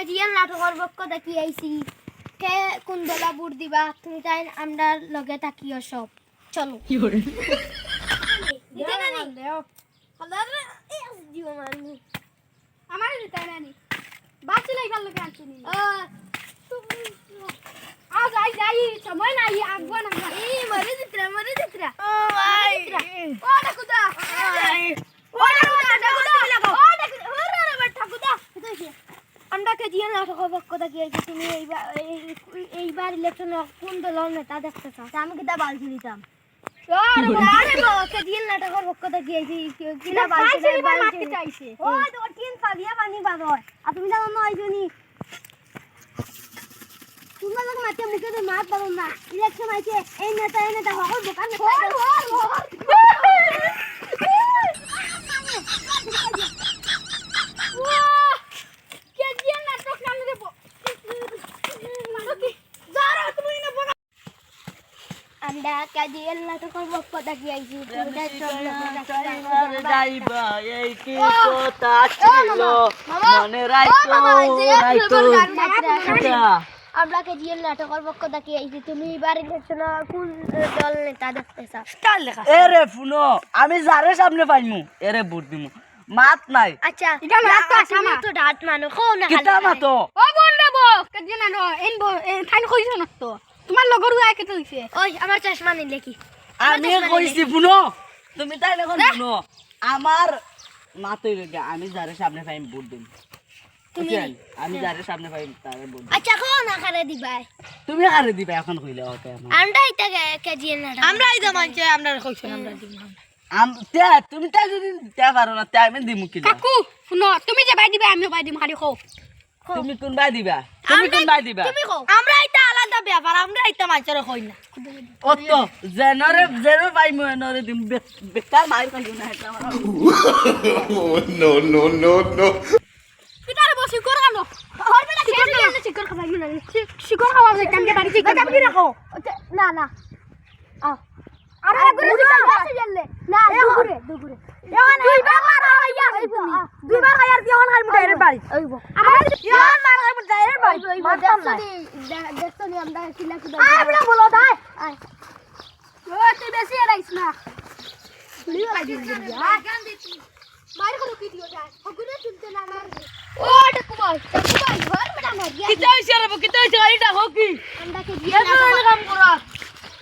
কেজিয়ান নাটকের পক্ষ দেখি আইছি কে কোন দলা বুট দিবা তুমি তাই আমরা লগে তাকিও সব চলো কি করে দিতে না নি হালার দিও মারমু আমার দিতে না নি বাসি লাইবার লগে আনছনি যাই যাই সময় নাই আগবা না এই মরে দিতরা ও ভাই ও ডাকুদা ও ডাকুদা আমরা কেজিয়ান নাটকের পক্ষ থেকে আইছি তুমি এইবার ইলেকশনে কোন দলের নেতা দেখতে চাও আমি কিতা বালতি দিতাম আরে বাবা কেজিয়ান নাটকের পক্ষ থেকে আইছি কিনা বালতি চাইছে ও তো তিন পালিয়া পানি বাদর আর তুমি জানো না আইজনি তুমি লোক মাতে মুখে তো মাত পারো না ইলেকশন আইছে এই নেতা সকল দোকান আমরা কাজিয়াল নাটকের পক্ষ থেকে আইছি যাইবা এই কি কথা ছিল মনে রাখো আমরা কাজিয়াল নাটকের পক্ষ থেকে আইছি তুমি এবার ইলেকশনে কোন দল নেতা দেখতে চাও এরে ফুনো আমি যারে সামনে পাইমু এরে ভোট দিমু মাত নাই আচ্ছা এটা মাত আসামা তো ডাট মানো কো না কিতা মাতো ও বল দেব কাজিয়াল না এনবো ফাইন কইছো না তো তোমার লগর উয়া কেতে হইছে ওই আমার চশমা নিলে কি আমি কইছি ফুনো তুমি তাই এখন ফুনো আমার মাতই লাগে আমি যারে সামনে পাইম ভোট দিম তুমি আমি যারে সামনে পাইম তারে ভোট আচ্ছা কো না করে দিবাই তুমি আরে দিবা এখন কইলে ওতে আমরা এটা কাজিয়াল না আমরা এই মানছে আমরা কইছেন আমরা দিব তুমি তাই যদি তে পারো না তাই আমি দিমু কি কাকু শুনো তুমি যে বাই দিবা আমিও বাই দিম খালি কও তুমি কোন বাই দিবা তুমি কোন বাই দিবা তুমি কও আমরা এটা আলাদা ব্যাপার আমরা এটা মানছে কই না অতো জেনরে পাইমু এনরে দিম বেকার মাইর কোন না এটা আমার no. কিটারে বসি কর গালো হর বেলা শিকর খাবাই না শিকর খাওয়া যায় কামকে বাড়ি ঠিক আছে কি রাখো না না আরে গুরে আছে জানলে না দুগুরে দুইবার খাইয়া দুইবার খাইয়ার দিওন খাই মুটাইরে বাড়ি ওইবো আমার দিওন মার খাই মুটাইরে বাড়ি দেখছনি আমরা কিলা কি আমরা বলো দাই ও তুই বেশি এরাইছ না লিও লাগিস মার কোন কি দিও যায় হগুনে চলতে না মার ও টাকুবাই ঘর মেটা মার গিয়া কিতা হইছে রে কিতা হইছে গাড়িটা হোকি আমরা কে দিয়া না কাম করা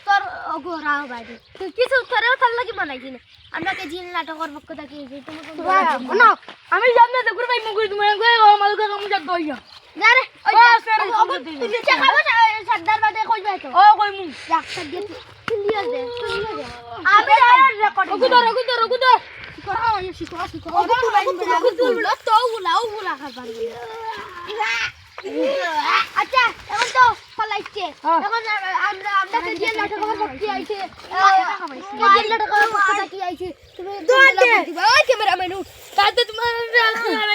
তোর অগোরাও বাইরে তুই কিছু তোরেও থাল লাগি বানাইছি না আমরা কে জিন নাটকের পক্ষ থেকে তুমি না আমি জানি না গুরু ভাই মুগুরি তুমি কই মালুকা কাম যা দইয়া না রে তুই খাবো সর্দার বাদে কইবে তো ও কই মু ডাক্তার দিয়ে তুলিয়া দে আমি রেকর্ড রগুদর করা হয় শিখো তো উলা খাবার আচ্ছা এখন তো ফলাইছে এখন আমরা কে জিন নাটকের পক্ষ আইছে জিন নাটকের পক্ষ থেকে আইছে তুমি দিবা ওই ক্যামেরাম্যান তাতে তোমার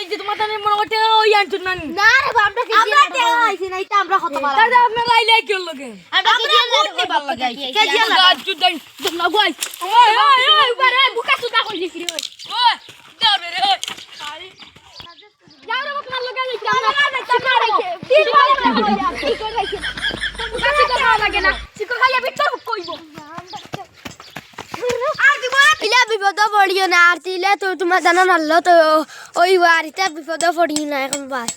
যে তোমার তানে মনে করতে ওই আনছুন না না রে আমরা কে আমরা টেকা আইছি না এটা আমরা কত ভালো তাতে আপনারা আইলে কি লগে আমরা কে জিন নাটকের পক্ষ থেকে কে জিন নাটক জুদাই তোমরা গোই ওই বারে বুকা সুদা কইলি কি ওই যাবে রে ওই যাও রে বকনা লগে যাই আমরা টাকা রাখে তিন মাস ঠিক আছে বুকা সুদা লাগে না চিকো খালি ভিতর কইবো ইলা বিপদ পড়িও না আর তিলে তো তোমার জানা নাল তো ওই বাড়িতে বিপদ পড়িও না এখন বাস